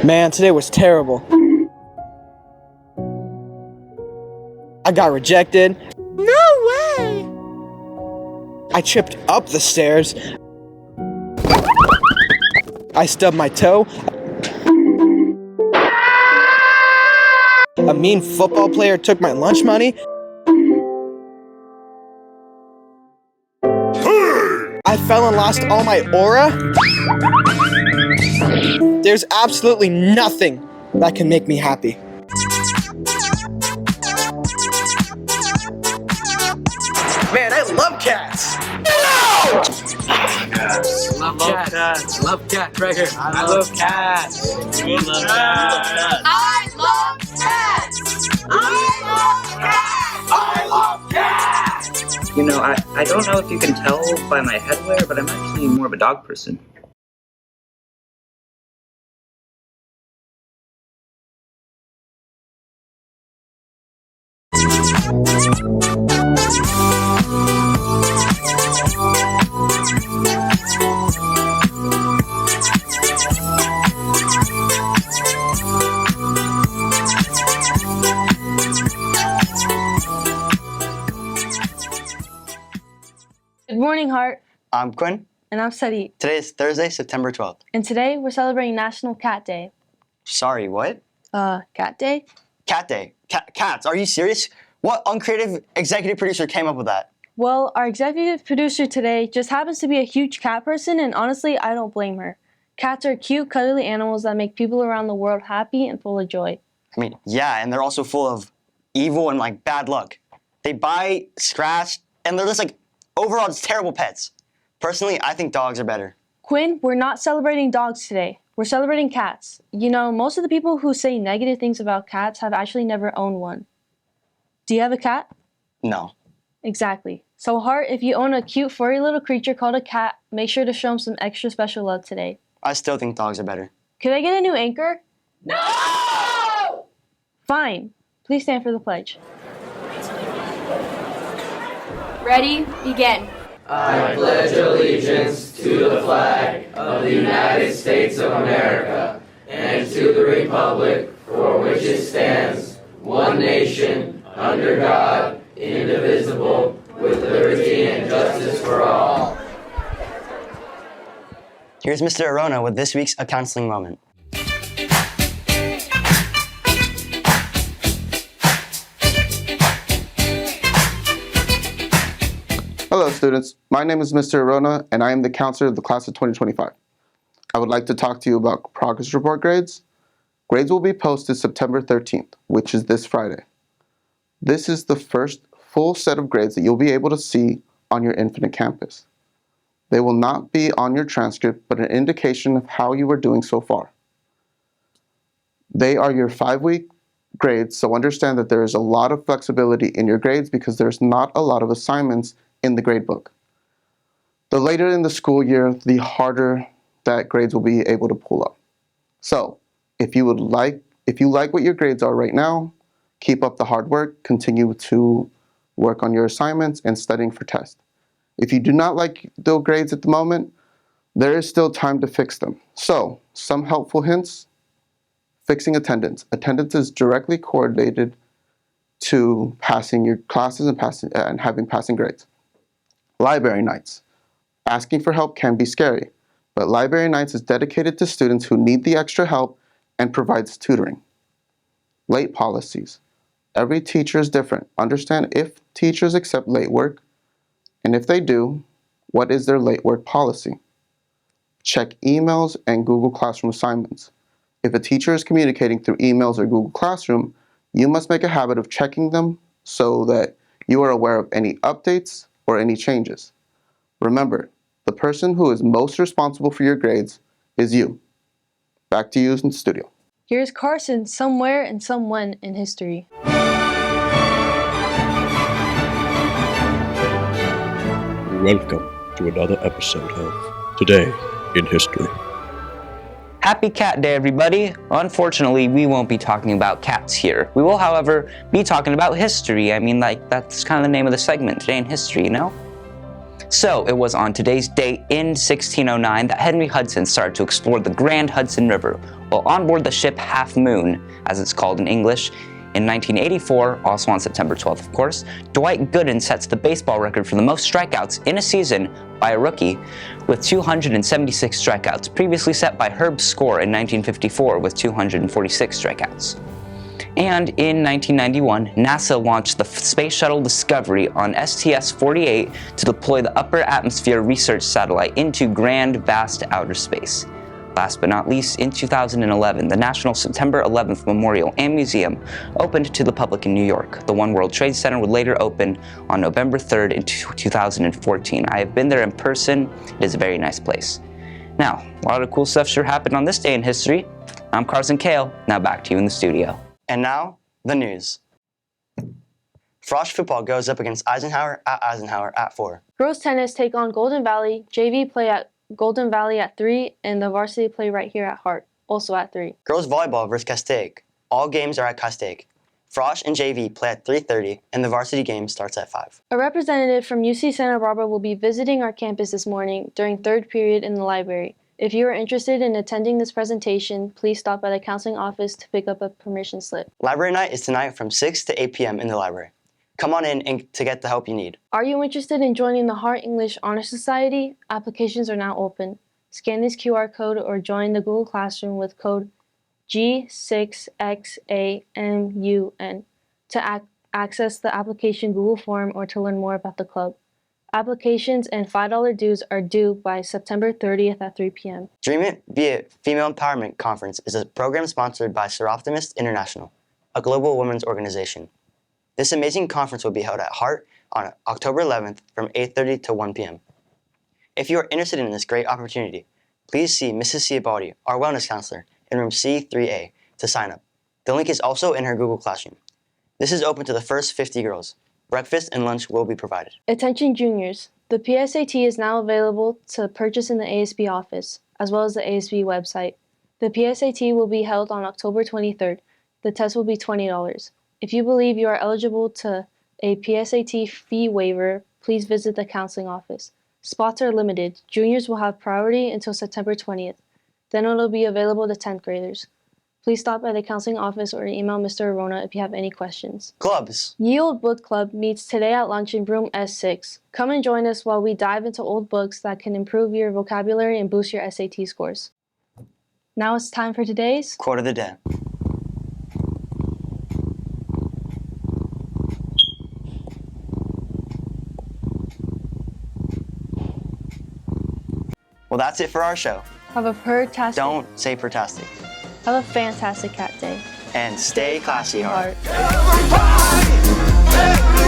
Man, today was terrible. I got rejected. No way! I tripped up the stairs. I stubbed my toe. A mean football player took my lunch money. I fell and lost all my aura. There's absolutely nothing that can make me happy. Man, I love cats. Love cats. Love cat, Gregor. I love cats. We love cats. I love cats. I love cats. I love cats. You know, I don't know if you can tell by my headwear, but I'm actually more of a dog person. Good morning, Hart. I'm Quinn. And I'm Sadi. Today is Thursday, September 12th. And today we're celebrating National Cat Day. Sorry, what? Cat Day? Cat Day. Cats, are you serious? What uncreative executive producer came up with that? Well, our executive producer today just happens to be a huge cat person, and honestly, I don't blame her. Cats are cute, cuddly animals that make people around the world happy and full of joy. I mean, yeah, and they're also full of evil and bad luck. They bite, scratch, and they're just overall just terrible pets. Personally, I think dogs are better. Quinn, we're not celebrating dogs today. We're celebrating cats. You know, most of the people who say negative things about cats have actually never owned one. Do you have a cat? No. Exactly. So Hart, if you own a cute furry little creature called a cat, make sure to show him some extra special love today. I still think dogs are better. Could I get a new anchor? No! Fine. Please stand for the pledge. Ready? Begin. I pledge allegiance to the flag of the United States of America and to the republic for which it stands, one nation, under God, indivisible, with liberty and justice for all. Here's Mr. Arona with this week's A Counseling Moment. Hello students, my name is Mr. Arona and I am the counselor of the class of 2025. I would like to talk to you about progress report grades. Grades will be posted September 13th, which is this Friday. This is the first full set of grades that you'll be able to see on your Infinite campus. They will not be on your transcript, but an indication of how you are doing so far. They are your 5-week grades, so understand that there is a lot of flexibility in your grades because there's not a lot of assignments in the grade book. The later in the school year, the harder that grades will be able to pull up. So, if you like what your grades are right now, keep up the hard work, continue to work on your assignments and studying for tests. If you do not like the grades at the moment, there is still time to fix them. So, some helpful hints: fixing attendance. Attendance is directly correlated to passing your classes and having passing grades. Library nights. Asking for help can be scary, but library nights is dedicated to students who need the extra help and provides tutoring. Late policies. Every teacher is different. Understand if teachers accept late work, and if they do, what is their late work policy? Check emails and Google Classroom assignments. If a teacher is communicating through emails or Google Classroom, you must make a habit of checking them so that you are aware of any updates or any changes. Remember, the person who is most responsible for your grades is you. Back to you in the studio. Here's Carson somewhere and someone in history. Welcome to another episode of Today in History. Happy Cat Day, everybody! Unfortunately, we won't be talking about cats here. We will, however, be talking about history. I mean, that's kind of the name of the segment, Today in History, you know? So it was on today's date in 1609 that Henry Hudson started to explore the Grand Hudson River while on board the ship Half Moon, as it's called in English. In 1984, also on September 12th, of course, Dwight Gooden sets the baseball record for the most strikeouts in a season by a rookie with 276 strikeouts, previously set by Herb Score in 1954 with 246 strikeouts. And in 1991, NASA launched the Space Shuttle Discovery on STS-48 to deploy the Upper Atmosphere Research Satellite into grand, vast outer space. Last but not least, in 2011, the National September 11th Memorial and Museum opened to the public in New York. The One World Trade Center would later open on November 3rd in 2014. I have been there in person. It is a very nice place. Now, a lot of cool stuff sure happened on this day in history. I'm Carson Kale. Now back to you in the studio. And now, the news. Frosh football goes up against Eisenhower at 4. Girls tennis take on Golden Valley. JV play at Golden Valley at 3, and the varsity play right here at Hart, also at 3. Girls volleyball versus Castaic. All games are at Castaic. Frosh and JV play at 3:30, and the varsity game starts at 5. A representative from UC Santa Barbara will be visiting our campus this morning during third period in the library. If you are interested in attending this presentation, please stop by the counseling office to pick up a permission slip. Library night is tonight from 6 to 8 p.m. in the library. Come on in to get the help you need. Are you interested in joining the Hart English Honor Society? Applications are now open. Scan this QR code or join the Google Classroom with code G6XAMUN to access the application Google form or to learn more about the club. Applications and $5 dues are due by September 30th at 3 p.m. Dream It, Be It Female Empowerment Conference is a program sponsored by Seroptimist International, a global women's organization. This amazing conference will be held at Hart on October 11th from 8:30 to 1 p.m. If you are interested in this great opportunity, please see Mrs. Ciabaldi, our wellness counselor, in room C3A to sign up. The link is also in her Google Classroom. This is open to the first 50 girls. Breakfast and lunch will be provided. Attention juniors, the PSAT is now available to purchase in the ASB office, as well as the ASB website. The PSAT will be held on October 23rd. The test will be $20. If you believe you are eligible to a PSAT fee waiver, please visit the counseling office. Spots are limited. Juniors will have priority until September 20th. Then it will be available to 10th graders. Please stop by the counseling office or email Mr. Arona if you have any questions. Clubs. Ye Old Book Club meets today at lunch in room S6. Come and join us while we dive into old books that can improve your vocabulary and boost your SAT scores. Now it's time for today's Quote of the day. Well, that's it for our show. Have a fantastic Don't say pertastic. Have a fantastic cat day. And stay classy, Hart. Heart.